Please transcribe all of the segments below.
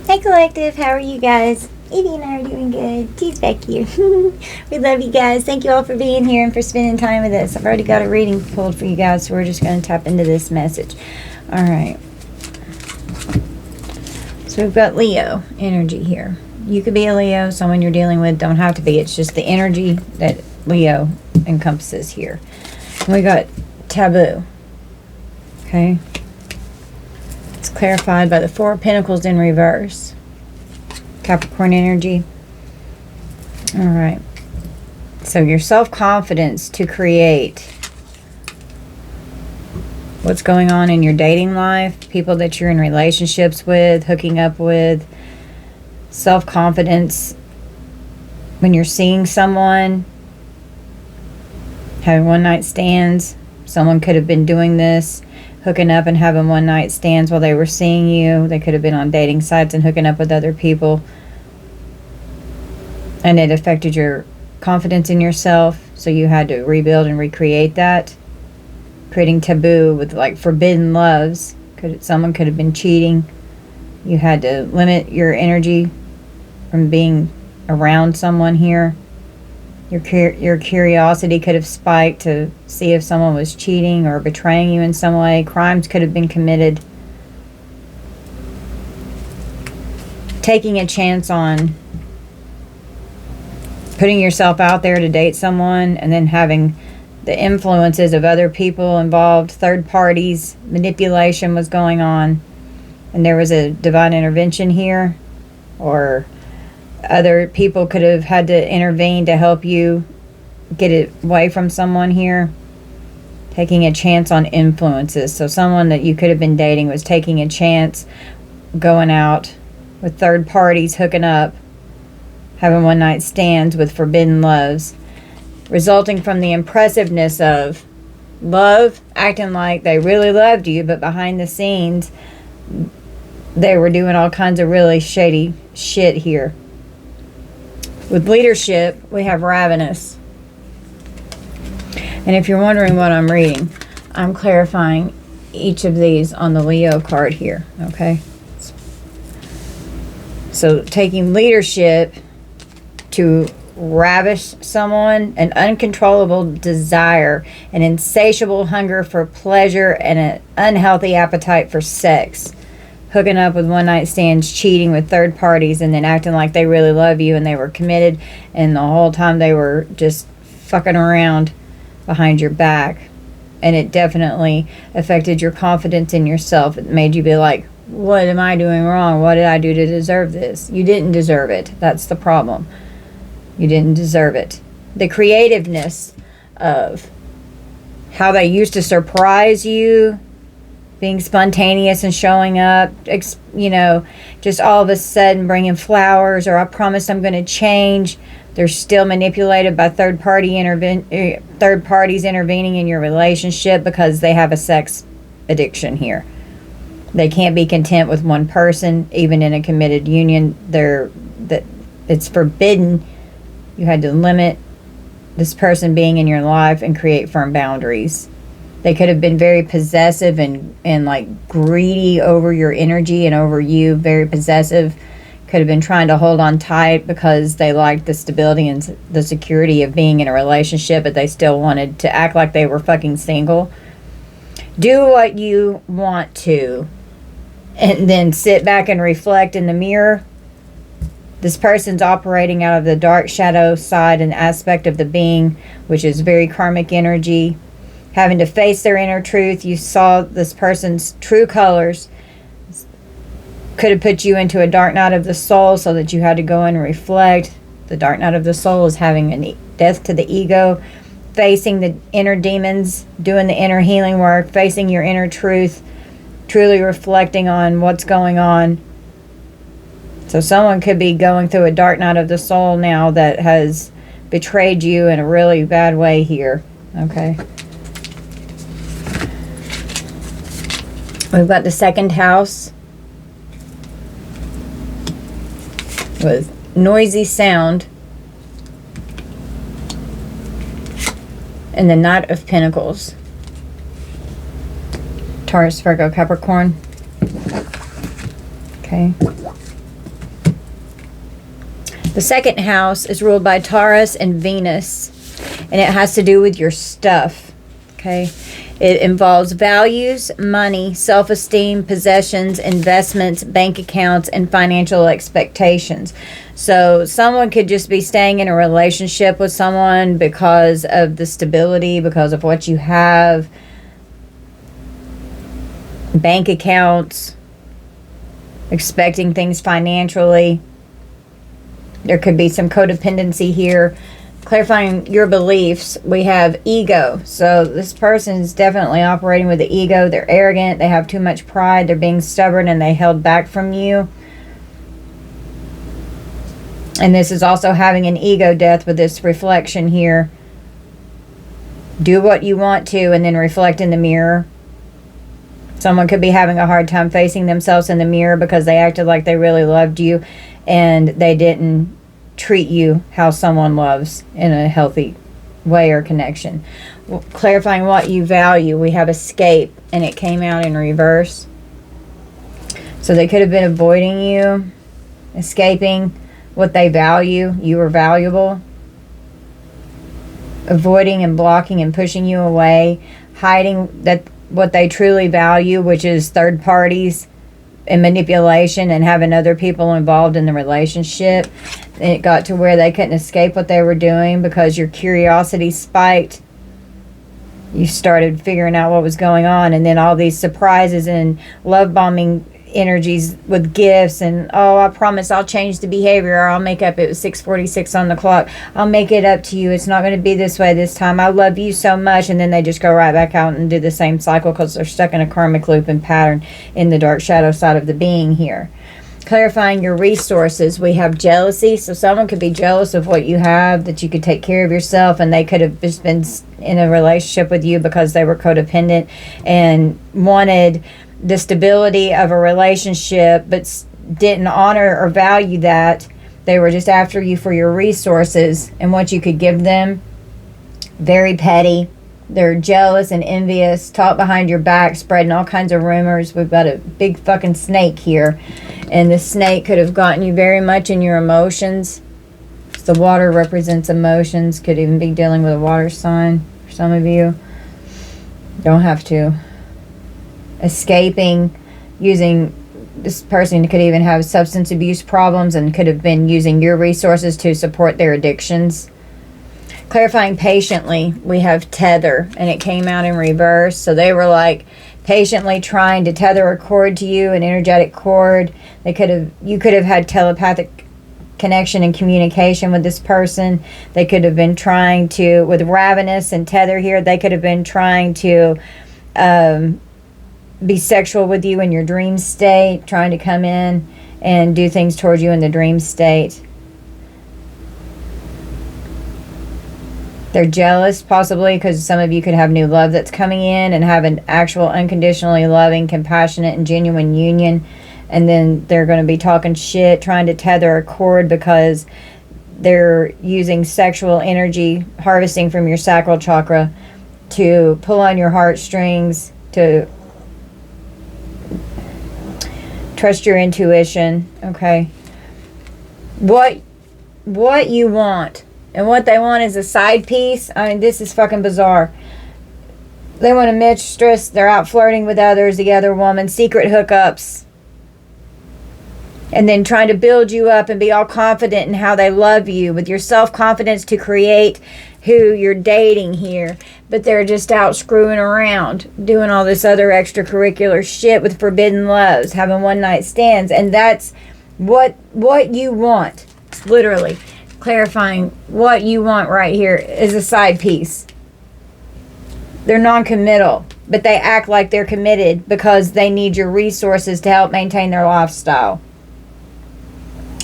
Hi Collective, how are you guys? Evie and I are doing good. T's back here. We love you guys. Thank you all for being here and for spending time with us. I've already got a reading pulled for you guys, so we're just going to tap into this message. Alright. So we've got Leo energy here. You could be a Leo, someone you're dealing with. Don't have to be. It's just the energy that Leo encompasses here. And we got taboo. Okay. It's clarified by the Four of Pentacles in reverse. Capricorn energy. All right. So your self-confidence to create what's going on in your dating life, people that you're in relationships with, hooking up with, self-confidence when you're seeing someone, having one-night stands. Someone could have been doing this, hooking up and having one-night stands while they were seeing you. They could have been on dating sites and hooking up with other people. And it affected your confidence in yourself, so you had to rebuild and recreate that. Creating taboo with like forbidden loves. Someone could have been cheating. You had to limit your energy from being around someone here. Your curiosity could have spiked to see if someone was cheating or betraying you in some way. Crimes could have been committed. Taking a chance on putting yourself out there to date someone and then having the influences of other people involved, third parties, manipulation was going on, and there was a divine intervention here, or other people could have had to intervene to help you get it away from someone here. Taking a chance on influences. So someone that you could have been dating was taking a chance, going out with third parties, hooking up, having one-night stands with forbidden loves, resulting from the impressiveness of love, acting like they really loved you, but behind the scenes, they were doing all kinds of really shady shit here. With leadership, we have ravenous. And if you're wondering what I'm reading, I'm clarifying each of these on the Leo card here, okay? So taking leadership to ravish someone, an uncontrollable desire, an insatiable hunger for pleasure, and an unhealthy appetite for sex. Hooking up with one-night stands, cheating with third parties, and then acting like they really love you and they were committed, and the whole time they were just fucking around behind your back. And it definitely affected your confidence in yourself. It made you be like, what am I doing wrong? What did I do to deserve this? You didn't deserve it. That's the problem. You didn't deserve it. The creativeness of how they used to surprise you, being spontaneous and showing up, just all of a sudden bringing flowers, or I promise I'm going to change. They're still manipulated by third parties intervening in your relationship because they have a sex addiction here. They can't be content with one person, even in a committed union. It's forbidden. You had to limit this person being in your life and create firm boundaries. They could have been very possessive and like greedy over your energy and over you, very possessive. Could have been trying to hold on tight because they liked the stability and the security of being in a relationship, but they still wanted to act like they were fucking single. Do what you want to, and then sit back and reflect in the mirror. This person's operating out of the dark shadow side and aspect of the being, which is very karmic energy. Having to face their inner truth. You saw this person's true colors. Could have put you into a dark night of the soul so that you had to go in and reflect. The dark night of the soul is having a death to the ego, facing the inner demons, doing the inner healing work, facing your inner truth, truly reflecting on what's going on. So someone could be going through a dark night of the soul now that has betrayed you in a really bad way here. Okay. We've got the second house with noisy sound, and the Knight of Pentacles. Taurus, Virgo, Capricorn. Okay. The second house is ruled by Taurus and Venus, and it has to do with your stuff. Okay, it involves values, money, self-esteem, possessions, investments, bank accounts, and financial expectations. So someone could just be staying in a relationship with someone because of the stability, because of what you have, bank accounts, expecting things financially. There could be some codependency here. Clarifying your beliefs, we have ego. So this person is definitely operating with the ego. They're arrogant. They have too much pride. They're being stubborn and they held back from you. And this is also having an ego death with this reflection here. Do what you want to and then reflect in the mirror. Someone could be having a hard time facing themselves in the mirror because they acted like they really loved you and they didn't treat you how someone loves in a healthy way or connection. Clarifying what you value, we have escape, and it came out in reverse. So they could have been avoiding you, escaping what they value. You were valuable. Avoiding and blocking and pushing you away, hiding that what they truly value, which is third parties and manipulation and having other people involved in the relationship. And it got to where they couldn't escape what they were doing because your curiosity spiked. You started figuring out what was going on, and then all these surprises and love bombing energies with gifts and, oh, I promise I'll change the behavior, or I'll make up, it was 6:46 on the clock, I'll make it up to you, it's not going to be this way this time, I love you so much, and then they just go right back out and do the same cycle because they're stuck in a karmic loop and pattern in the dark shadow side of the being here. Clarifying your resources, we have jealousy. So someone could be jealous of what you have, that you could take care of yourself, and they could have just been in a relationship with you because they were codependent and wanted the stability of a relationship but didn't honor or value that. They were just after you for your resources and what you could give them. Very petty. They're jealous and envious, talk behind your back, spreading all kinds of rumors. We've got a big fucking snake here, and this snake could have gotten you very much in your emotions. The water represents emotions. Could even be dealing with a water sign for some of you. Don't have to. Escaping, using, this person could even have substance abuse problems and could have been using your resources to support their addictions. Clarifying patiently, we have tether, and it came out in reverse. So they were like patiently trying to tether a cord to you, an energetic cord. You could have had telepathic connection and communication with this person. They could have been trying to, with ravenous and tether here, they could have been trying to be sexual with you in your dream state, trying to come in and do things towards you in the dream state. They're jealous, possibly, because some of you could have new love that's coming in and have an actual unconditionally loving, compassionate, and genuine union. And then they're going to be talking shit, trying to tether a cord because they're using sexual energy, harvesting from your sacral chakra to pull on your heartstrings, to trust your intuition. Okay. What you want. And what they want is a side piece. I mean, this is fucking bizarre. They want a mistress. They're out flirting with others, the other woman, secret hookups. And then trying to build you up and be all confident in how they love you with your self-confidence to create who you're dating here. But they're just out screwing around, doing all this other extracurricular shit with forbidden loves, having one-night stands. And that's what you want, literally. Clarifying what you want right here is a side piece. They're non-committal, but they act like they're committed because they need your resources to help maintain their lifestyle.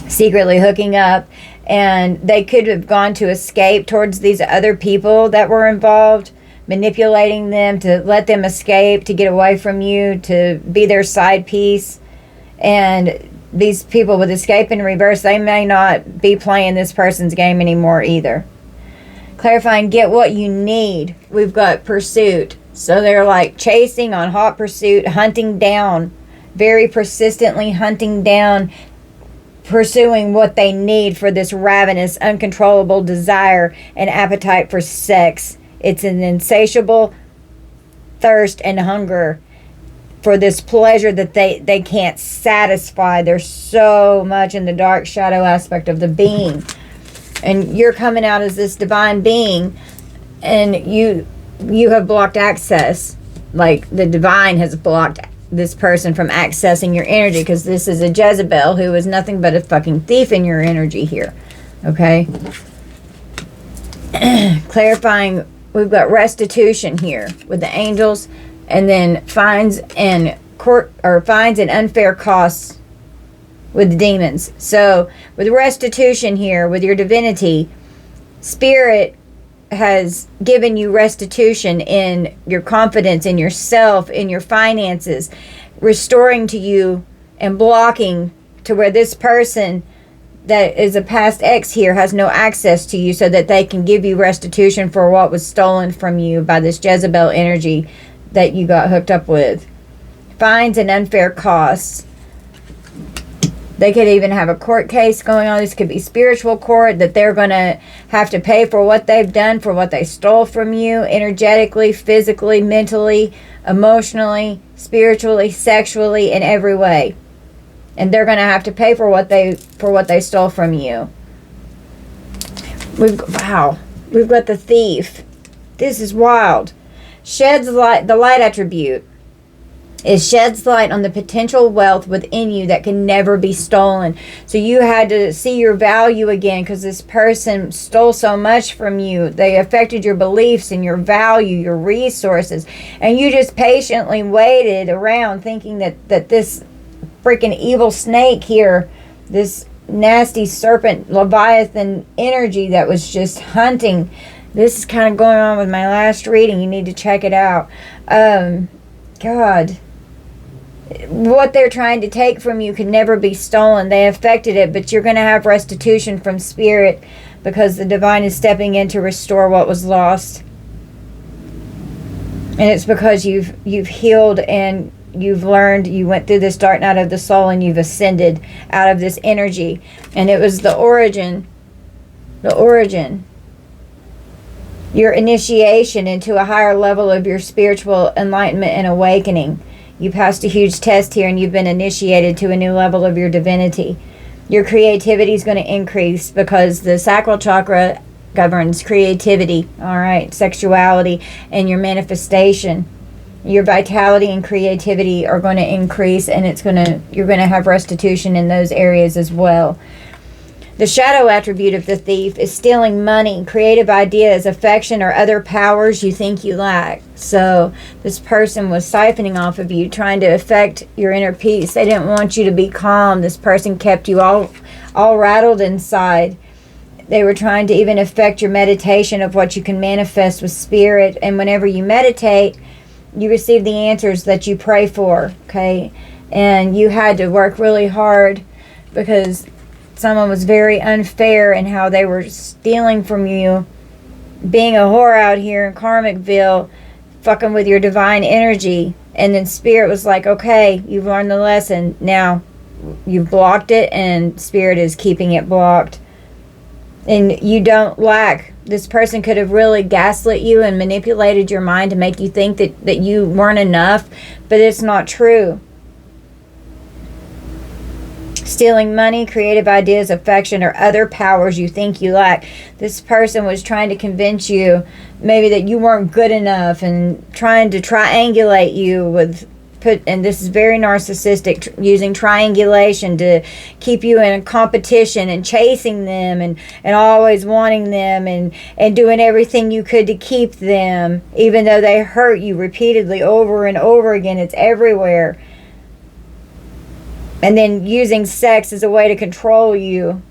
Secretly hooking up, and they could have gone to escape towards these other people that were involved, manipulating them to let them escape, to get away from you, to be their side piece. And these people with escape in reverse, they may not be playing this person's game anymore either. Clarifying, get what you need. We've got pursuit. So they're like chasing on hot pursuit, hunting down, very persistently hunting down pursuing what they need for this ravenous, uncontrollable desire and appetite for sex. It's an insatiable thirst and hunger for this pleasure that they can't satisfy. There's so much in the dark shadow aspect of the being. And you're coming out as this divine being, and you have blocked access. Like, the divine has blocked this person from accessing your energy, because this is a Jezebel who is nothing but a fucking thief in your energy here. Okay? Clarifying, we've got restitution here with the angels, and then fines and unfair costs with the demons. So with restitution here, with your divinity, Spirit has given you restitution in your confidence, in yourself, in your finances, restoring to you and blocking to where this person that is a past ex here has no access to you, so that they can give you restitution for what was stolen from you by this Jezebel energy that you got hooked up with. Fines and unfair costs. They could even have a court case going on. This could be spiritual court, that they're going to have to pay for what they've done, for what they stole from you, energetically, physically, mentally, emotionally, spiritually, sexually, in every way. And they're going to have to pay for what they stole from you. We've got the thief. This is wild. Sheds light. The light attribute is sheds light on the potential wealth within you that can never be stolen. So you had to see your value again, because this person stole so much from you. They affected your beliefs and your value, your resources, and you just patiently waited around thinking that this freaking evil snake here, this nasty serpent Leviathan energy that was just hunting. This is kind of going on with my last reading. You need to check it out. God, what they're trying to take from you can never be stolen. They affected it, but you're going to have restitution from Spirit, because the divine is stepping in to restore what was lost. And it's because you've healed and you've learned. You went through this dark night of the soul, and you've ascended out of this energy. And it was the origin, your initiation into a higher level of your spiritual enlightenment and awakening. You passed a huge test here, and you've been initiated to a new level of your divinity. Your creativity is going to increase, because the sacral chakra governs creativity, all right, sexuality, and your manifestation. Your vitality and creativity are going to increase, and you're going to have restitution in those areas as well. The shadow attribute of the thief is stealing money, creative ideas, affection, or other powers you think you lack. So this person was siphoning off of you, trying to affect your inner peace. They didn't want you to be calm. This person kept you all rattled inside. They were trying to even affect your meditation of what you can manifest with Spirit. And whenever you meditate, you receive the answers that you pray for, okay? And you had to work really hard, because someone was very unfair in how they were stealing from you, being a whore out here in Karmicville, fucking with your divine energy. And then Spirit was like, okay, you've learned the lesson. Now you've blocked it, and Spirit is keeping it blocked. And you don't lack. This person could have really gaslit you and manipulated your mind to make you think that you weren't enough, but it's not true. Stealing money, creative ideas, affection, or other powers you think you lack. This person was trying to convince you maybe that you weren't good enough, and trying to triangulate you and this is very narcissistic, using triangulation to keep you in a competition and chasing them and always wanting them and doing everything you could to keep them, even though they hurt you repeatedly over and over again. It's everywhere. And then using sex as a way to control you.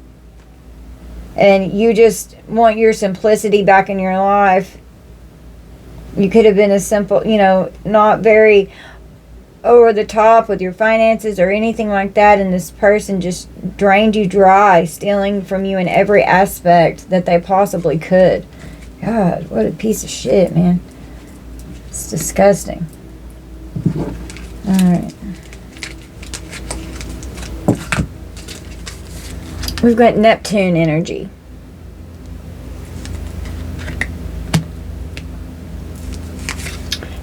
And you just want your simplicity back in your life. You could have been a simple, not very over the top with your finances or anything like that. And this person just drained you dry, stealing from you in every aspect that they possibly could. God, what a piece of shit, man. It's disgusting. All right. We've got Neptune energy.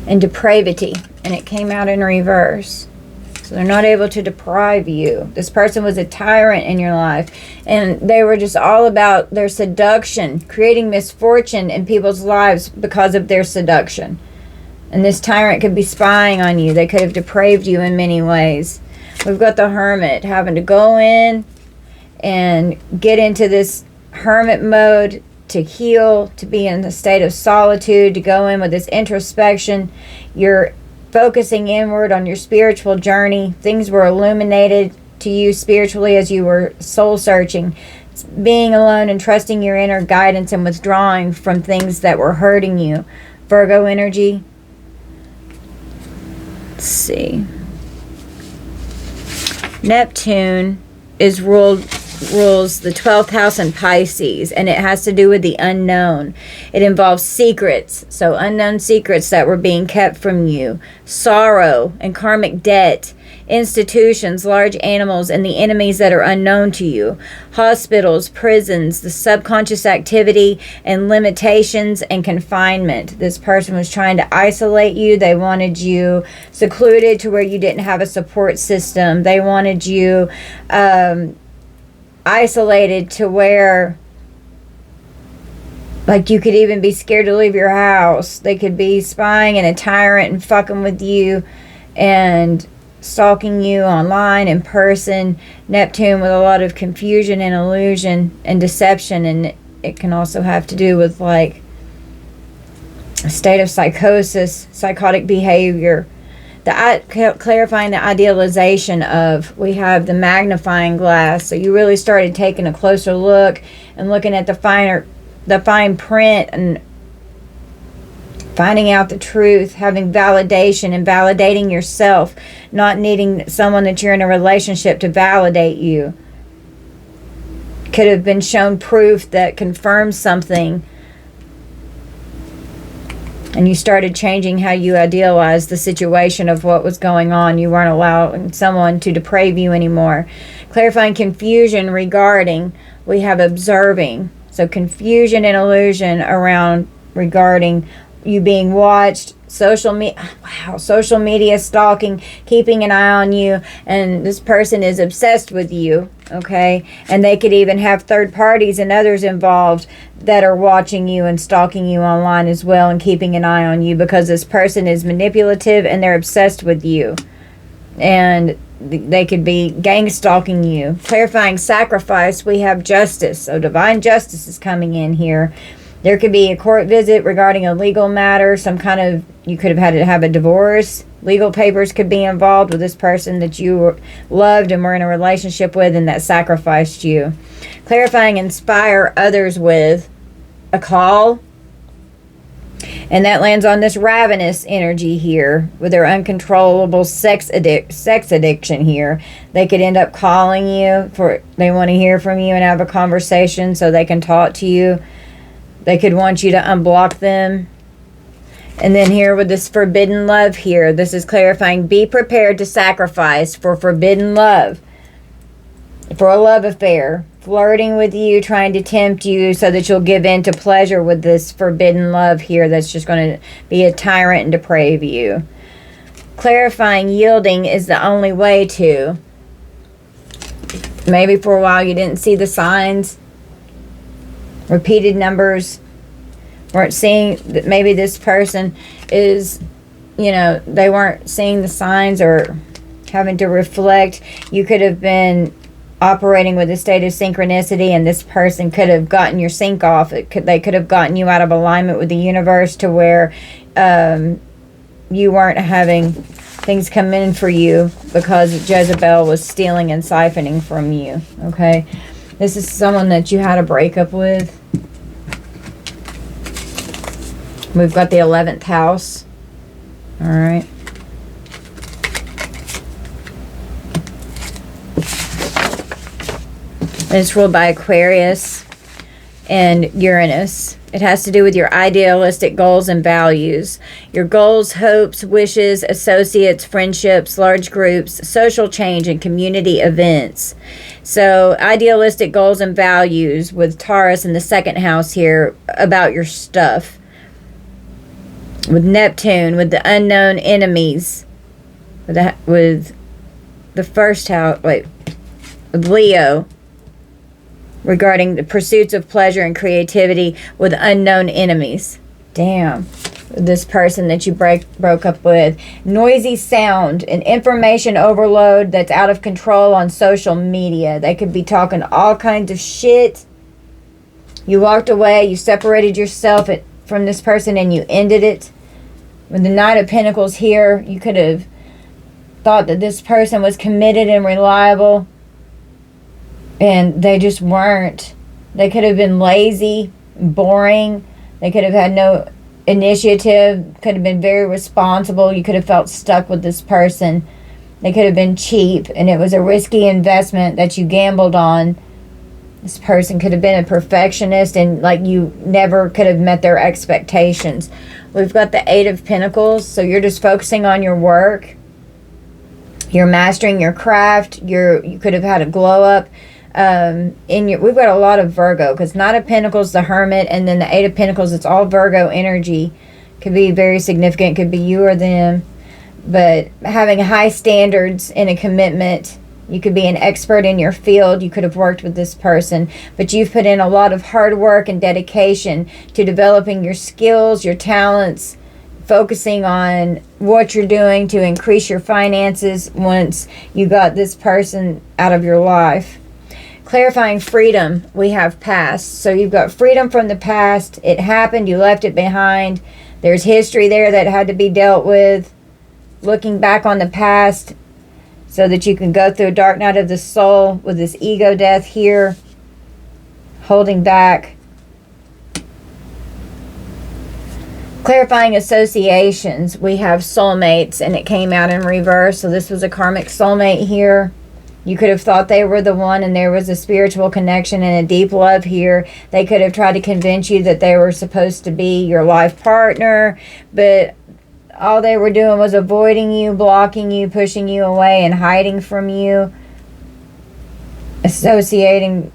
And depravity. And it came out in reverse. So they're not able to deprive you. This person was a tyrant in your life. And they were just all about their seduction, creating misfortune in people's lives because of their seduction. And this tyrant could be spying on you. They could have depraved you in many ways. We've got the hermit having to go in and get into this hermit mode to heal, to be in a state of solitude, to go in with this introspection. You're focusing inward on your spiritual journey. Things were illuminated to you spiritually as you were soul searching. Being alone and trusting your inner guidance and withdrawing from things that were hurting you. Virgo energy. Let's see. Neptune rules the 12th house in Pisces, and it has to do with the unknown. It involves secrets, so unknown secrets that were being kept from you, sorrow and karmic debt, institutions, large animals, and the enemies that are unknown to you, hospitals, prisons, the subconscious activity and limitations and confinement. This person was trying to isolate you. They wanted you secluded to where you didn't have a support system. They wanted you isolated to where like you could even be scared to leave your house. They could be spying and a tyrant and fucking with you and stalking you online, in person. Neptune with a lot of confusion and illusion and deception, and it can also have to do with like a state of psychosis, psychotic behavior. Clarifying the idealization of, we have the magnifying glass. So you really started taking a closer look and looking at the fine print and finding out the truth, having validation and validating yourself, not needing someone that you're in a relationship to validate you. Could have been shown proof that confirms something, and you started changing how you idealized the situation of what was going on. You weren't allowing someone to deprave you anymore. Clarifying confusion regarding, we have observing. So confusion and illusion regarding you being watched, social media stalking, keeping an eye on you, and this person is obsessed with you, okay? And they could even have third parties and others involved that are watching you and stalking you online as well and keeping an eye on you, because this person is manipulative and they're obsessed with you. And they could be gang stalking you. Clarifying sacrifice, we have justice. So divine justice is coming in here. There could be a court visit regarding a legal matter, some kind of, you could have had to have a divorce. Legal papers could be involved with this person that you loved and were in a relationship with and that sacrificed you. Clarifying inspire others with a call. And that lands on this ravenous energy here with their uncontrollable sex addiction here. They could end up calling you they want to hear from you and have a conversation so they can talk to you. They could want you to unblock them. And then here with this forbidden love here, this is clarifying, be prepared to sacrifice for forbidden love, for a love affair, flirting with you, trying to tempt you so that you'll give in to pleasure with this forbidden love here that's just going to be a tyrant and deprave you. Clarifying yielding is the only way to. Maybe for a while you didn't see the signs. Repeated numbers, weren't seeing that maybe this person is, they weren't seeing the signs or having to reflect. You could have been operating with a state of synchronicity, and this person could have gotten your sync off. They could have gotten you out of alignment with the universe to where you weren't having things come in for you because Jezebel was stealing and siphoning from you, okay? This is someone that you had a breakup with. We've got the 11th house. All right. It's ruled by Aquarius and Uranus. It has to do with your idealistic goals and values. Your goals, hopes, wishes, associates, friendships, large groups, social change, and community events. So, idealistic goals and values with Taurus in the second house here about your stuff. With Neptune, with the unknown enemies. With the first house, with Leo. Regarding the pursuits of pleasure and creativity with unknown enemies. Damn. This person that you broke up with. Noisy sound and information overload that's out of control on social media. They could be talking all kinds of shit. You walked away. You separated yourself from this person and you ended it. With the Knight of Pentacles here, you could have thought that this person was committed and reliable. And they just weren't. They could have been lazy, boring. They could have had no initiative. Could have been very responsible. You could have felt stuck with this person. They could have been cheap. And it was a risky investment that you gambled on. This person could have been a perfectionist. And like you never could have met their expectations. We've got the Eight of Pentacles. So you're just focusing on your work. You're mastering your craft. You could have had a glow up. We've got a lot of Virgo, because Knight of Pentacles, the Hermit, and then the Eight of Pentacles, it's all Virgo energy. Could be very significant, could be you or them. But having high standards in a commitment, you could be an expert in your field. You could have worked with this person, but you've put in a lot of hard work and dedication to developing your skills, your talents, focusing on what you're doing to increase your finances once you got this person out of your life. Clarifying freedom, we have past. So you've got freedom from the past. It happened. You left it behind. There's history there that had to be dealt with. Looking back on the past so that you can go through a dark night of the soul with this ego death here. Holding back. Clarifying associations. We have soulmates, and it came out in reverse. So this was a karmic soulmate here. You could have thought they were the one and there was a spiritual connection and a deep love here. They could have tried to convince you that they were supposed to be your life partner, but all they were doing was avoiding you, blocking you, pushing you away, and hiding from you. Associating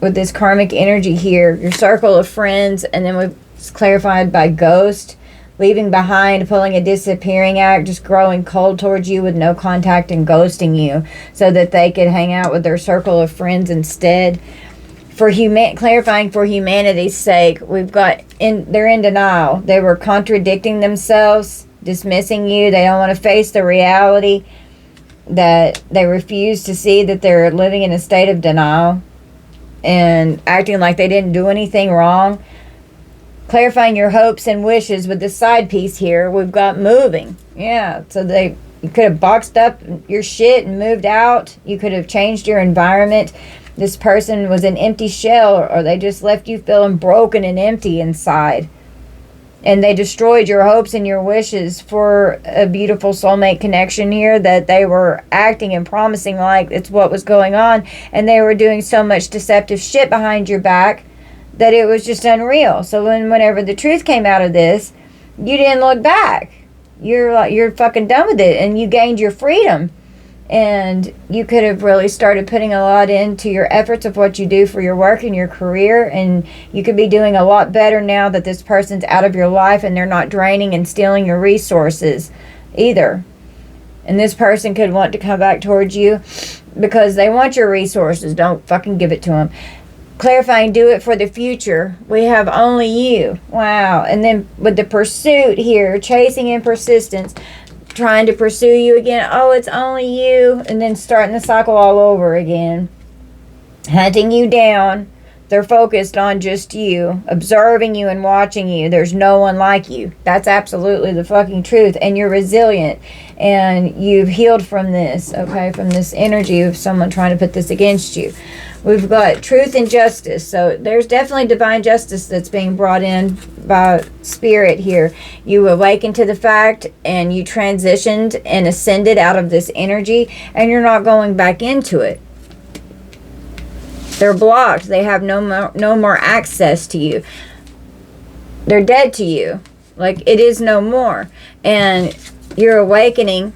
with this karmic energy here. Your circle of friends, and then we've clarified by ghost. Leaving behind, pulling a disappearing act, just growing cold towards you with no contact and ghosting you so that they could hang out with their circle of friends instead. For clarifying for humanity's sake, they're in denial. They were contradicting themselves, dismissing you. They don't want to face the reality that they refuse to see that they're living in a state of denial and acting like they didn't do anything wrong. Clarifying your hopes and wishes with the side piece here. We've got moving. Yeah, so you could have boxed up your shit and moved out. You could have changed your environment. This person was an empty shell, or they just left you feeling broken and empty inside. And they destroyed your hopes and your wishes for a beautiful soulmate connection here that they were acting and promising like it's what was going on. And they were doing so much deceptive shit behind your back that it was just unreal. So whenever the truth came out of this, you didn't look back. You're fucking done with it, and you gained your freedom. And you could have really started putting a lot into your efforts of what you do for your work and your career, and you could be doing a lot better now that this person's out of your life and they're not draining and stealing your resources either. And this person could want to come back towards you because they want your resources. Don't fucking give it to them. Clarifying, do it for the future. We have only you. Wow. And then with the pursuit here, chasing and persistence, trying to pursue you again. Oh, it's only you. And then starting the cycle all over again. Hunting you down. They're focused on just you, observing you and watching you. There's no one like you. That's absolutely the fucking truth. And you're resilient. And you've healed from this, okay? From this energy of someone trying to put this against you. We've got truth and justice. So there's definitely divine justice that's being brought in by spirit here. You awakened to the fact and you transitioned and ascended out of this energy, and you're not going back into it. They're blocked. They have no more access to you. they're dead to you. Like, it is no more. And you're awakening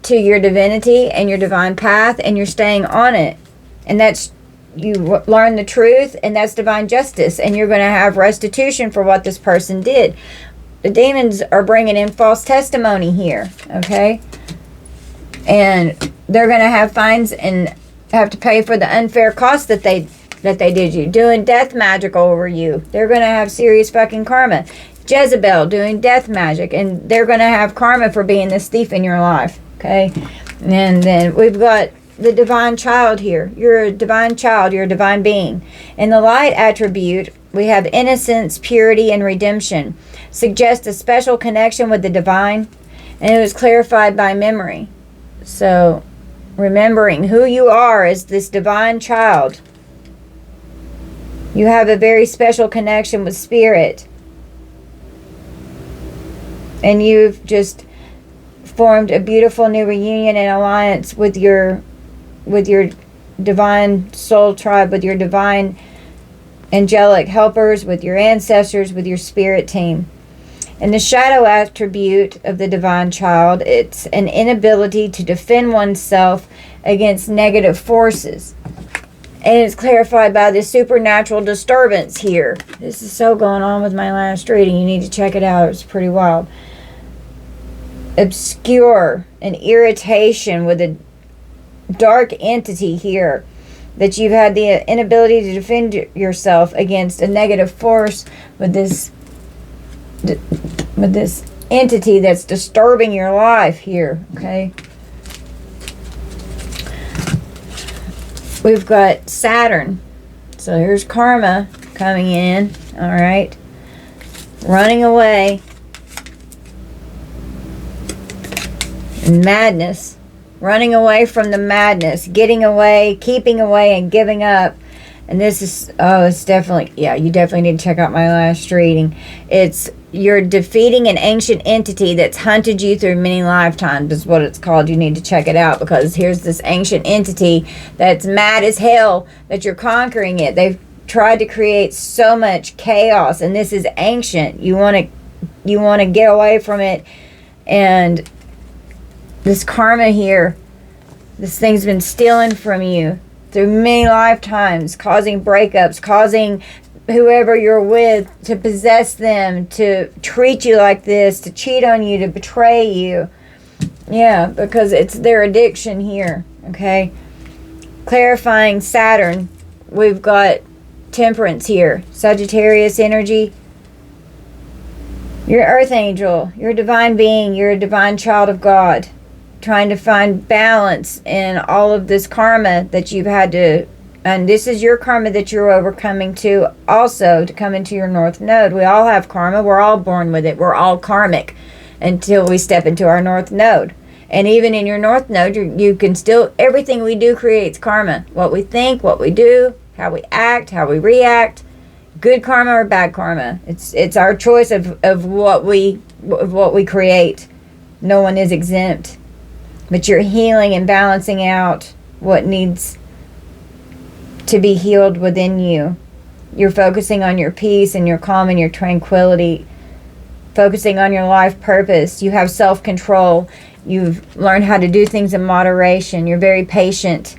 to your divinity and your divine path, and you're staying on it. And that's, you learn the truth, and that's divine justice. And you're going to have restitution for what this person did. The demons are bringing in false testimony here, okay? And they're going to have fines and have to pay for the unfair cost that they did you. Doing death magic over you. They're going to have serious fucking karma. Jezebel doing death magic, and they're going to have karma for being this thief in your life, okay? And then we've got the divine child here. You're a divine child. You're a divine being. In the light attribute, we have innocence, purity, and redemption. Suggests a special connection with the divine, and it was clarified by memory. So, remembering who you are as this divine child, you have a very special connection with spirit. And you've just formed a beautiful new reunion and alliance with your divine soul tribe, with your divine angelic helpers, with your ancestors, with your spirit team. And the shadow attribute of the divine child, it's an inability to defend oneself against negative forces. And it's clarified by the supernatural disturbance here. This is so going on with my last reading. You need to check it out. It's pretty wild. Obscure and irritation with a dark entity here. That you've had the inability to defend yourself against a negative force with this entity that's disturbing your life here, okay? We've got Saturn. So here's karma coming in, all right? Running away. And madness. Running away from the madness. Getting away, keeping away, and giving up. And this is, oh, it's definitely, yeah, you definitely need to check out my last reading. It's, you're defeating an ancient entity that's hunted you through many lifetimes, is what it's called. You need to check it out, because here's this ancient entity that's mad as hell that you're conquering it. They've tried to create so much chaos, and this is ancient. You want to get away from it. And this karma here, this thing's been stealing from you through many lifetimes, causing breakups, causing whoever you're with to possess them, to treat you like this, to cheat on you, to betray you. Yeah, because it's their addiction here, okay? Clarifying Saturn, we've got Temperance here. Sagittarius energy. You're an earth angel. You're a divine being. You're a divine child of God. Trying to find balance in all of this karma that you've had to, and this is your karma that you're overcoming to also to come into your North Node. We all have karma. We're all born with it. We're all karmic until we step into our North Node. And even in your North Node, you can still, everything we do creates karma. What we think, what we do, how we act, how we react, good karma or bad karma. It's our choice of what we create. No one is exempt. But you're healing and balancing out what needs to be healed within you. You're focusing on your peace and your calm and your tranquility. Focusing on your life purpose. You have self-control. You've learned how to do things in moderation. You're very patient.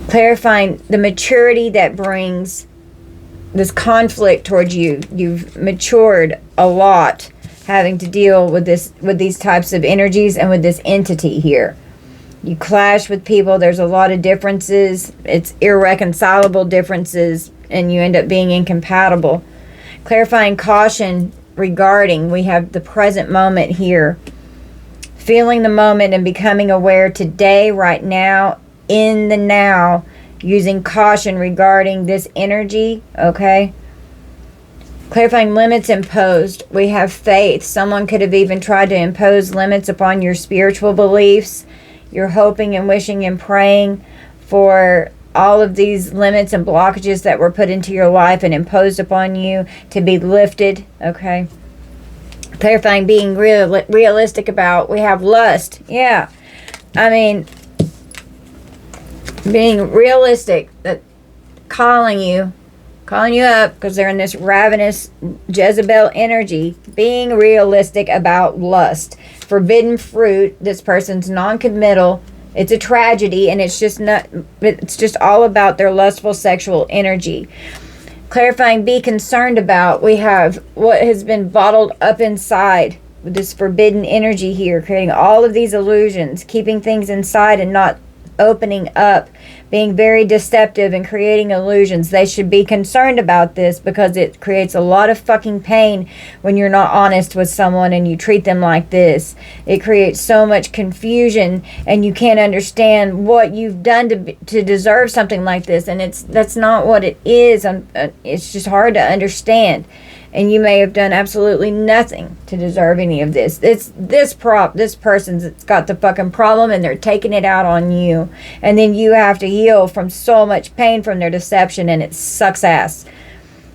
Clarifying the maturity that brings this conflict towards you. You've matured a lot, having to deal with these types of energies and with this entity here. You clash with people. There's a lot of differences. It's irreconcilable differences, and you end up being incompatible. Clarifying caution regarding, we have the present moment here. Feeling the moment and becoming aware today, right now, in the now, using caution regarding this energy, okay? Clarifying limits imposed. We have faith. Someone could have even tried to impose limits upon your spiritual beliefs. You're hoping and wishing and praying for all of these limits and blockages that were put into your life and imposed upon you to be lifted, okay? Clarifying being realistic about, we have lust. Yeah. I mean, being realistic, that calling you calling you up because they're in this ravenous Jezebel energy, being realistic about lust. Forbidden fruit, this person's non-committal. It's a tragedy, and it's just all about their lustful sexual energy. Clarifying, be concerned about. We have what has been bottled up inside with this forbidden energy here, creating all of these illusions, keeping things inside and not opening up, being very deceptive and creating illusions. They should be concerned about this because it creates a lot of fucking pain when you're not honest with someone and you treat them like this. It creates so much confusion and you can't understand what you've done to deserve something like this, and that's not what it is. It's just hard to understand. And you may have done absolutely nothing to deserve any of this. This person's got the fucking problem and they're taking it out on you. And then you have to heal from so much pain from their deception, and it sucks ass.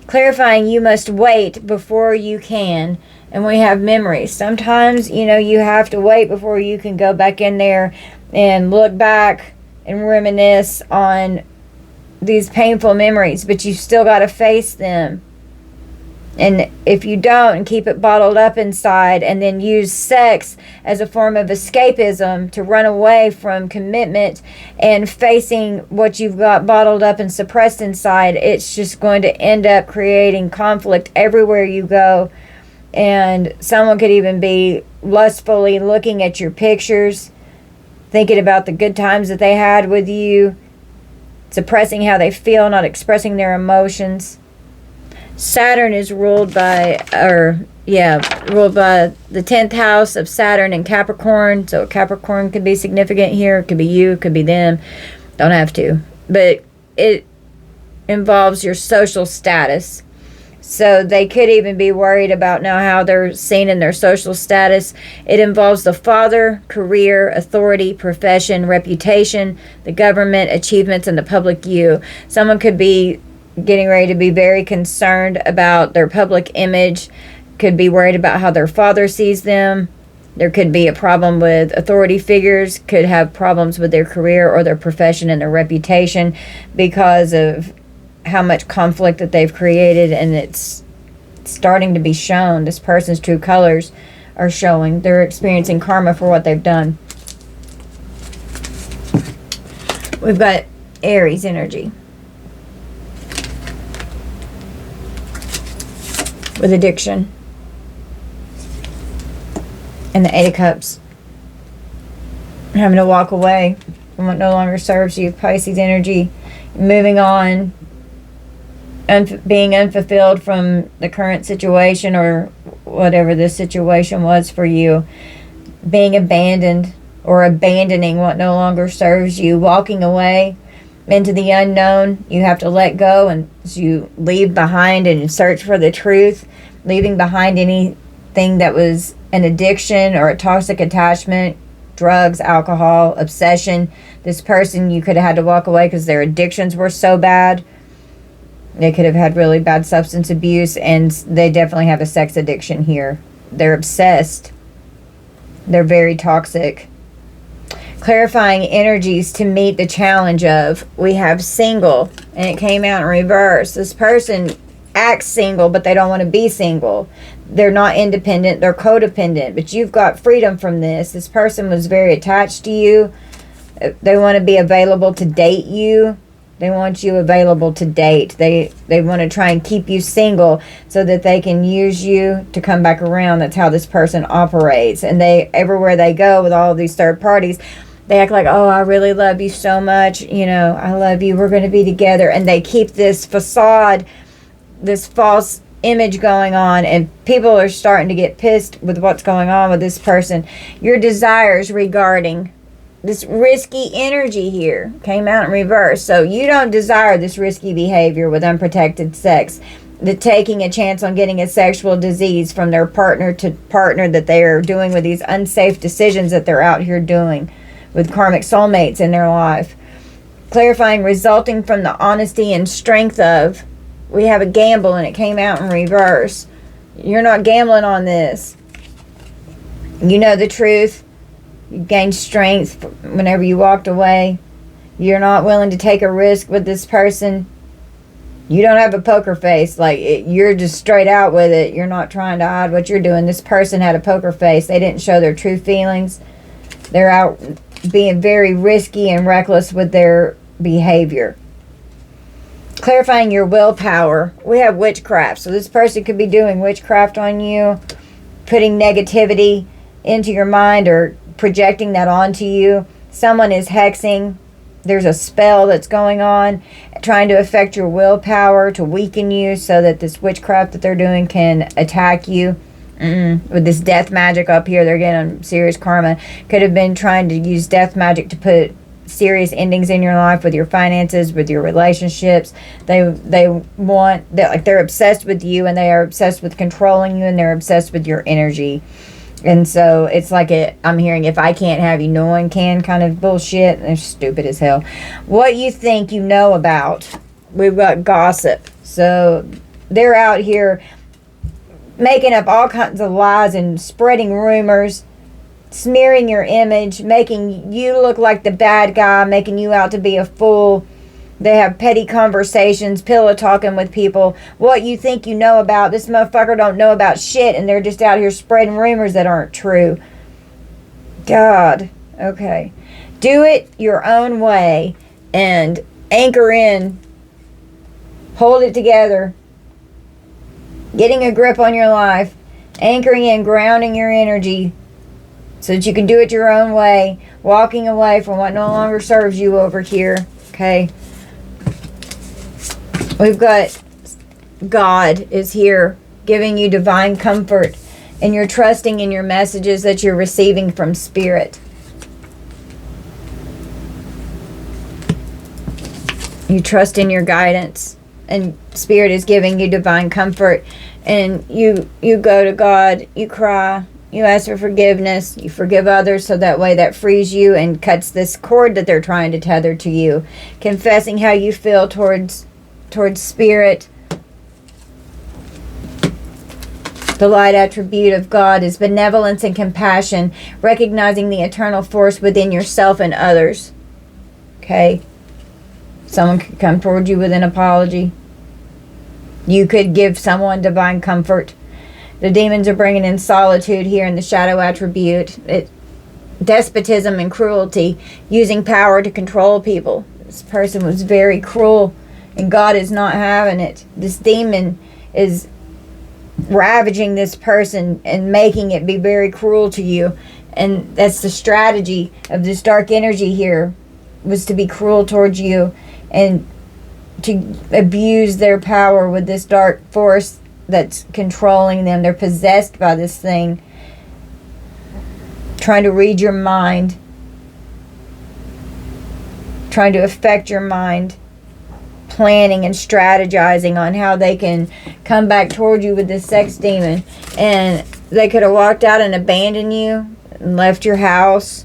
Clarifying, you must wait before you can. And we have memories. Sometimes, you have to wait before you can go back in there and look back and reminisce on these painful memories. But you still got to face them. And if you don't, and keep it bottled up inside and then use sex as a form of escapism to run away from commitment and facing what you've got bottled up and suppressed inside, it's just going to end up creating conflict everywhere you go. And someone could even be lustfully looking at your pictures, thinking about the good times that they had with you, suppressing how they feel, not expressing their emotions. Saturn is ruled by the 10th house of Saturn and Capricorn. So Capricorn could be significant here. It could be you, it could be them. Don't have to. But it involves your social status. So they could even be worried about now how they're seen in their social status. It involves the father, career, authority, profession, reputation, the government, achievements, and the public you. Someone could be getting ready to be very concerned about their public image, could be worried about how their father sees them. There could be a problem with authority figures, could have problems with their career or their profession and their reputation because of how much conflict that they've created, and it's starting to be shown. This person's true colors are showing. They're experiencing karma for what they've done. We've got Aries energy with addiction and the 8 of Cups, having to walk away from what no longer serves you. Pisces energy, moving on, being unfulfilled from the current situation or whatever this situation was for you, being abandoned or abandoning what no longer serves you, walking away into the unknown. You have to let go, and you leave behind and search for the truth, leaving behind anything that was an addiction or a toxic attachment, drugs, alcohol, obsession. This person, you could have had to walk away because their addictions were so bad. They could have had really bad substance abuse, and they definitely have a sex addiction here. They're obsessed. They're very toxic. Clarifying energies to meet the challenge of, we have single, and it came out in reverse. This person acts single, but they don't want to be single. They're not independent, they're codependent, but you've got freedom from this. This person was very attached to you. They want to be available to date you. They want you available to date. They want to try and keep you single so that they can use you to come back around. That's how this person operates. And they, everywhere they go with all of these third parties, they act like, oh, I really love you so much. I love you. We're going to be together. And they keep this facade, this false image going on. And people are starting to get pissed with what's going on with this person. Your desires regarding this risky energy here came out in reverse. So you don't desire this risky behavior with unprotected sex. The taking a chance on getting a sexual disease from their partner to partner that they are doing with these unsafe decisions that they're out here doing with karmic soulmates in their life. Clarifying, resulting from the honesty and strength of, we have a gamble and it came out in reverse. You're not gambling on this. You know the truth. You gained strength whenever you walked away. You're not willing to take a risk with this person. You don't have a poker face. Like, you're just straight out with it. You're not trying to hide what you're doing. This person had a poker face. They didn't show their true feelings. They're out being very risky and reckless with their behavior. Clarifying your willpower. We have witchcraft. So this person could be doing witchcraft on you, putting negativity into your mind or projecting that onto you. Someone is hexing. There's a spell that's going on, trying to affect your willpower to weaken you so that this witchcraft that they're doing can attack you. With this death magic up here, they're getting serious karma. Could have been trying to use death magic to put serious endings in your life with your finances, with your relationships. They're obsessed with you, and they are obsessed with controlling you, and they're obsessed with your energy. And so it's like I'm hearing, if I can't have you, no one can kind of bullshit. They're stupid as hell. What you think you know about. We've got gossip. So they're out here making up all kinds of lies and spreading rumors, smearing your image, making you look like the bad guy, making you out to be a fool. They have petty conversations, pillow talking with people. What you think you know about, this motherfucker don't know about shit, and they're just out here spreading rumors that aren't true. God. Okay. Do it your own way and anchor in. Hold it together. Getting a grip on your life. Anchoring in, grounding your energy so that you can do it your own way. Walking away from what no longer serves you over here. Okay. We've got God is here giving you divine comfort, and you're trusting in your messages that you're receiving from Spirit. You trust in your guidance, and Spirit is giving you divine comfort, and you go to God, you cry, you ask for forgiveness, you forgive others, so that way that frees you and cuts this cord that they're trying to tether to you. Confessing how you feel towards Spirit. The light attribute of God is benevolence and compassion, recognizing the eternal force within yourself and others. Okay? Someone could come toward you with an apology. You could give someone divine comfort. The demons are bringing in solitude here in the shadow attribute. Despotism and cruelty, using power to control people. This person was very cruel, and God is not having it. This demon is ravaging this person and making it be very cruel to you. And that's the strategy of this dark energy here, was to be cruel towards you and to abuse their power with this dark force that's controlling them. They're possessed by this thing, trying to read your mind, trying to affect your mind, planning and strategizing on how they can come back toward you with this sex demon. And they could have walked out and abandoned you and left your house,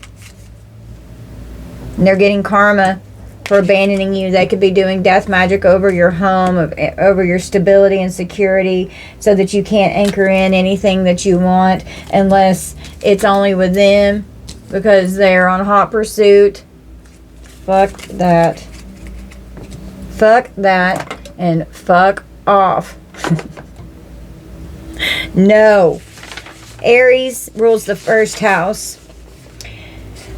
and they're getting karma for abandoning you. They could be doing death magic over your home, over your stability and security, so that you can't anchor in anything that you want unless it's only with them, because they're on hot pursuit. Fuck that. Fuck that and fuck off. No. Aries rules the first house.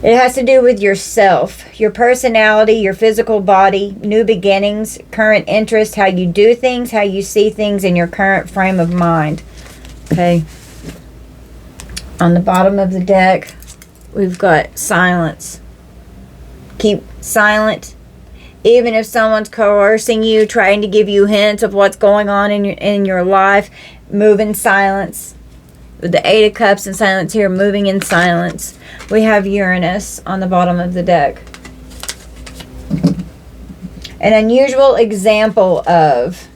It has to do with yourself, your personality, your physical body, new beginnings, current interest, how you do things, how you see things, in your current frame of mind. Okay. On the bottom of the deck, we've got silence. Keep silent. Even if someone's coercing you, trying to give you hints of what's going on in your life, move in silence. With the Eight of Cups and silence here, moving in silence. We have Uranus on the bottom of the deck. An unusual example of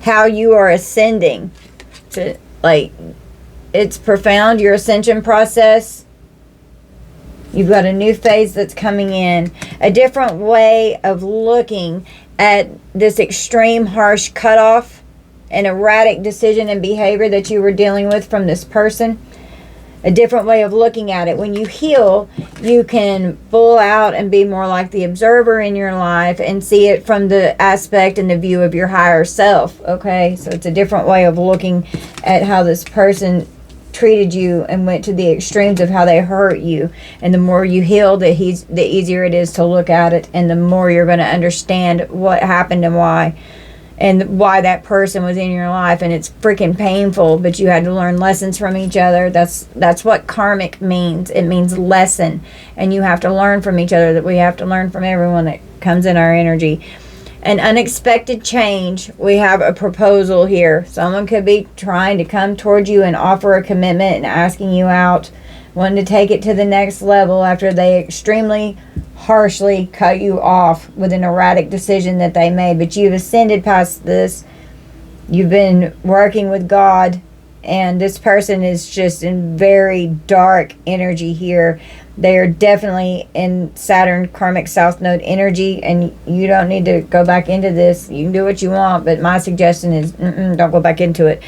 how you are ascending. It's profound, your ascension process. You've got a new phase that's coming in. A different way of looking at this extreme, harsh cutoff and erratic decision and behavior that you were dealing with from this person. a different way of looking at it. When you heal, you can pull out and be more like the observer in your life and see it from the aspect and the view of your higher self. Okay, so it's a different way of looking at how this person treated you and went to the extremes of how they hurt you. And the more you heal, the easier it is to look at it, and the more you're going to understand what happened and why that person was in your life. And it's freaking painful, but you had to learn lessons from each other. That's what karmic means. It means lesson, and you have to learn from each other. That we have to learn from everyone that comes in our energy. An unexpected change. We have a proposal here. Someone could be trying to come towards you and offer a commitment and asking you out, wanting to take it to the next level after they extremely harshly cut you off with an erratic decision that they made. But you've ascended past this. You've been working with God, and this person is just in very dark energy here. They are definitely in Saturn karmic South Node energy, and you don't need to go back into this. You can do what you want, but my suggestion is don't go back into it.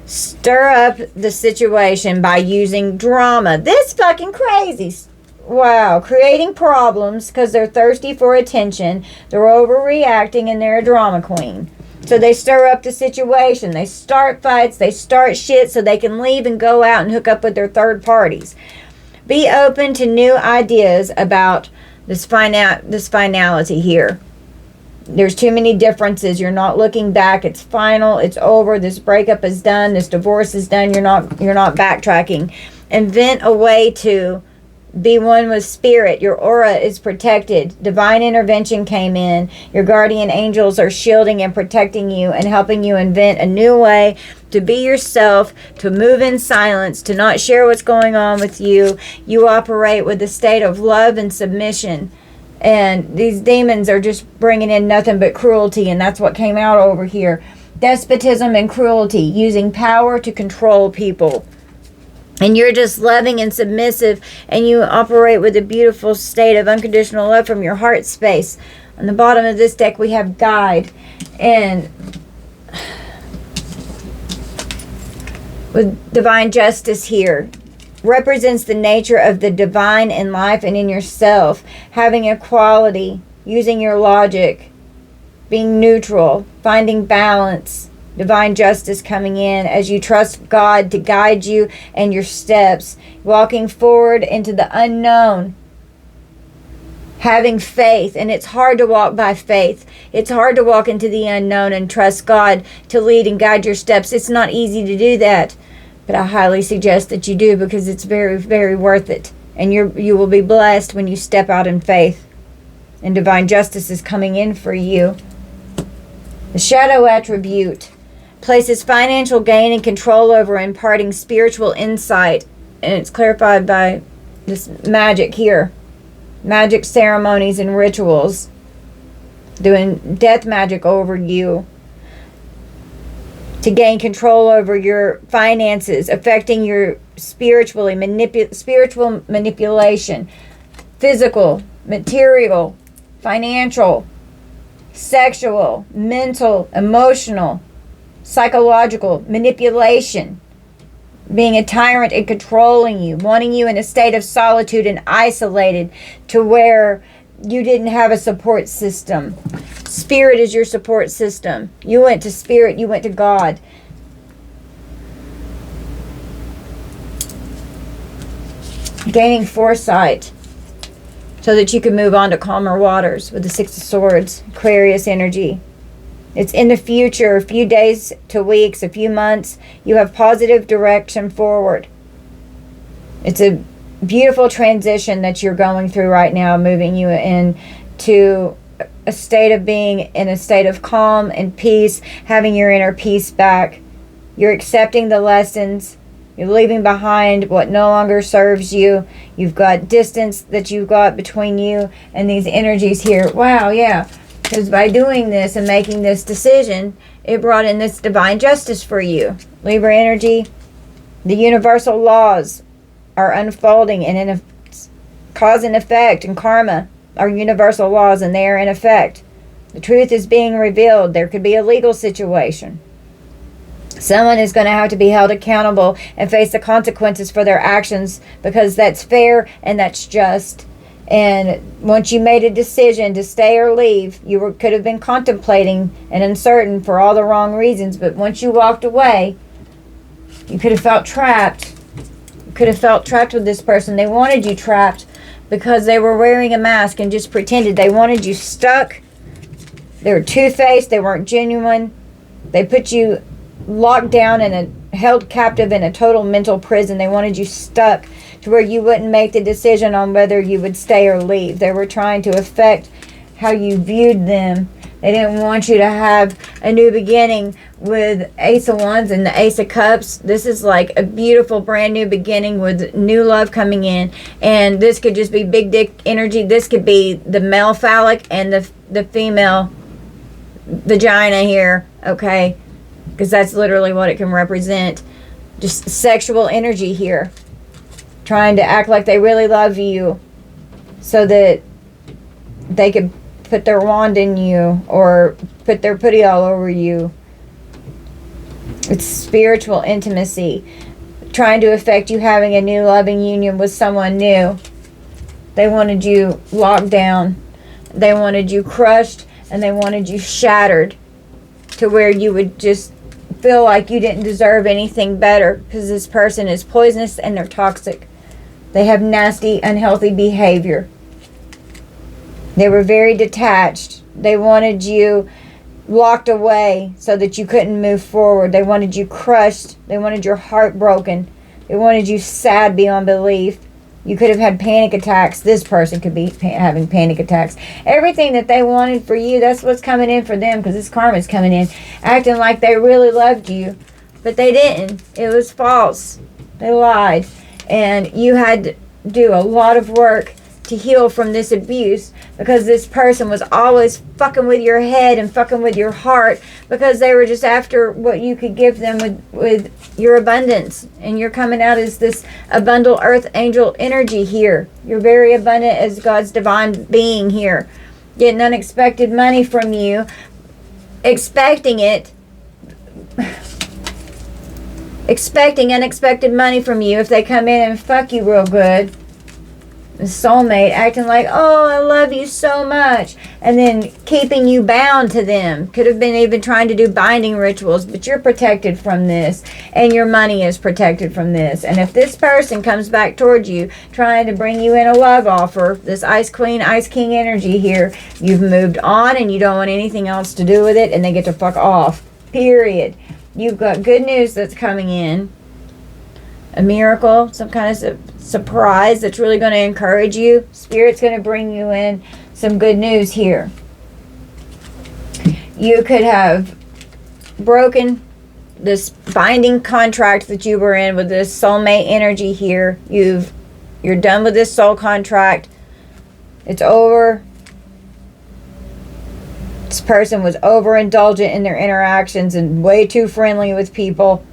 Stir up the situation by using drama. This fucking crazy. Wow. Creating problems because they're thirsty for attention. They're overreacting, and they're a drama queen. So they stir up the situation. They start fights. They start shit so they can leave and go out and hook up with their third parties. Be open to new ideas about this finality here. There's too many differences. You're not looking back. It's final. It's over. This breakup is done. This divorce is done. You're not backtracking. Invent a way to be one with spirit. Your aura is protected. Divine intervention came in. Your guardian angels are shielding and protecting you and helping you invent a new way to be yourself, to move in silence, to not share what's going on with you. You operate with a state of love and submission. And these demons are just bringing in nothing but cruelty, and that's what came out over here. Despotism and cruelty, using power to control people. And you're just loving and submissive, and you operate with a beautiful state of unconditional love from your heart space. On the bottom of this deck, we have guide. And with divine justice here, represents the nature of the divine in life and in yourself. Having equality, using your logic, being neutral, finding balance. Divine justice coming in as you trust God to guide you and your steps, walking forward into the unknown, having faith. And it's hard to walk by faith. It's hard to walk into the unknown and trust God to lead and guide your steps. It's not easy to do that, but I highly suggest that you do, because it's very, very worth it. And you will be blessed when you step out in faith, and divine justice is coming in for you. The shadow attribute places financial gain and control over imparting spiritual insight, and it's clarified by this magic here. Magic ceremonies and rituals, doing death magic over you to gain control over your finances, affecting your spiritual manipulation, physical, material, financial, sexual, mental, emotional, psychological manipulation, being a tyrant and controlling you, wanting you in a state of solitude and isolated to where you didn't have a support system. Spirit is your support system. You went to spirit, you went to God. Gaining foresight so that you can move on to calmer waters with the Six of Swords, Aquarius energy. It's in the future, a few days to weeks, a few months. You have positive direction forward. It's a beautiful transition that you're going through right now, moving you into a state of being in a state of calm and peace, having your inner peace back. You're accepting the lessons. You're leaving behind what no longer serves you. You've got distance that you've got between you and these energies here. Wow, yeah. Because by doing this and making this decision, it brought in this divine justice for you. Libra energy, the universal laws are unfolding, and in a cause and effect and karma are universal laws, and they are in effect. The truth is being revealed. There could be a legal situation. Someone is going to have to be held accountable and face the consequences for their actions, because that's fair and that's just. And once you made a decision to stay or leave, could have been contemplating and uncertain for all the wrong reasons. But once you walked away, you could have felt trapped. You could have felt trapped with this person. They wanted you trapped because they were wearing a mask and just pretended. They wanted you stuck. They were two-faced. They weren't genuine. They put you locked down and held captive in a total mental prison. They wanted you stuck to where you wouldn't make the decision on whether you would stay or leave. They were trying to affect how you viewed them. They didn't want you to have a new beginning with Ace of Wands and the Ace of Cups. This is like a beautiful brand new beginning with new love coming in. And this could just be big dick energy. This could be the male phallic and the female vagina here, okay? Because that's literally what it can represent. Just sexual energy here. Trying to act like they really love you so that they could put their wand in you or put their putty all over you. It's spiritual intimacy. Trying to affect you having a new loving union with someone new. They wanted you locked down. They wanted you crushed, and they wanted you shattered to where you would just feel like you didn't deserve anything better, because this person is poisonous and they're toxic. They have nasty, unhealthy behavior. They were very detached. They wanted you locked away so that you couldn't move forward. They wanted you crushed. They wanted your heart broken. They wanted you sad beyond belief. You could have had panic attacks. This person could be having panic attacks. Everything that they wanted for you, that's what's coming in for them, because this karma's coming in. Acting like they really loved you. But they didn't. It was false. They lied. And you had to do a lot of work to heal from this abuse, because this person was always fucking with your head and fucking with your heart, because they were just after what you could give them with your abundance. And you're coming out as this abundant earth angel energy here. You're very abundant as God's divine being here. Getting unexpected money from you. Expecting it. Expecting unexpected money from you if they come in and fuck you real good. The soulmate acting like, oh, I love you so much, and then keeping you bound to them. Could have been even trying to do binding rituals, but you're protected from this, and your money is protected from this. And if this person comes back towards you trying to bring you in a love offer, this Ice Queen, Ice King energy here, you've moved on and you don't want anything else to do with it, and they get to fuck off. Period. You've got good news that's coming in. A miracle, some kind of surprise that's really going to encourage you. Spirit's going to bring you in some good news here. You could have broken this binding contract that you were in with this soulmate energy here. You're done with this soul contract. It's over. This person was overindulgent in their interactions and way too friendly with people.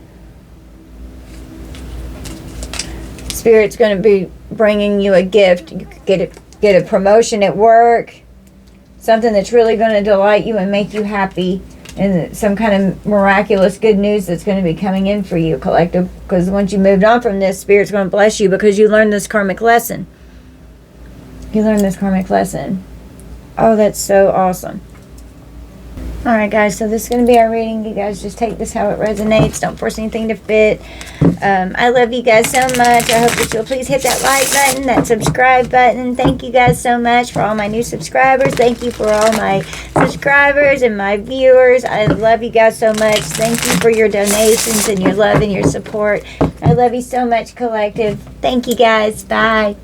Spirit's going to be bringing you a gift. You could get a promotion at work. Something that's really going to delight you and make you happy. And some kind of miraculous good news that's going to be coming in for you, collective. Because once you moved on from this, Spirit's going to bless you because you learned this karmic lesson. You learned this karmic lesson. Oh, that's so awesome. Alright guys, so this is going to be our reading. You guys just take this how it resonates. Don't force anything to fit. I love you guys so much. I hope that you'll please hit that like button, that subscribe button. Thank you guys so much for all my new subscribers. Thank you for all my subscribers and my viewers. I love you guys so much. Thank you for your donations and your love and your support. I love you so much, collective. Thank you guys. Bye.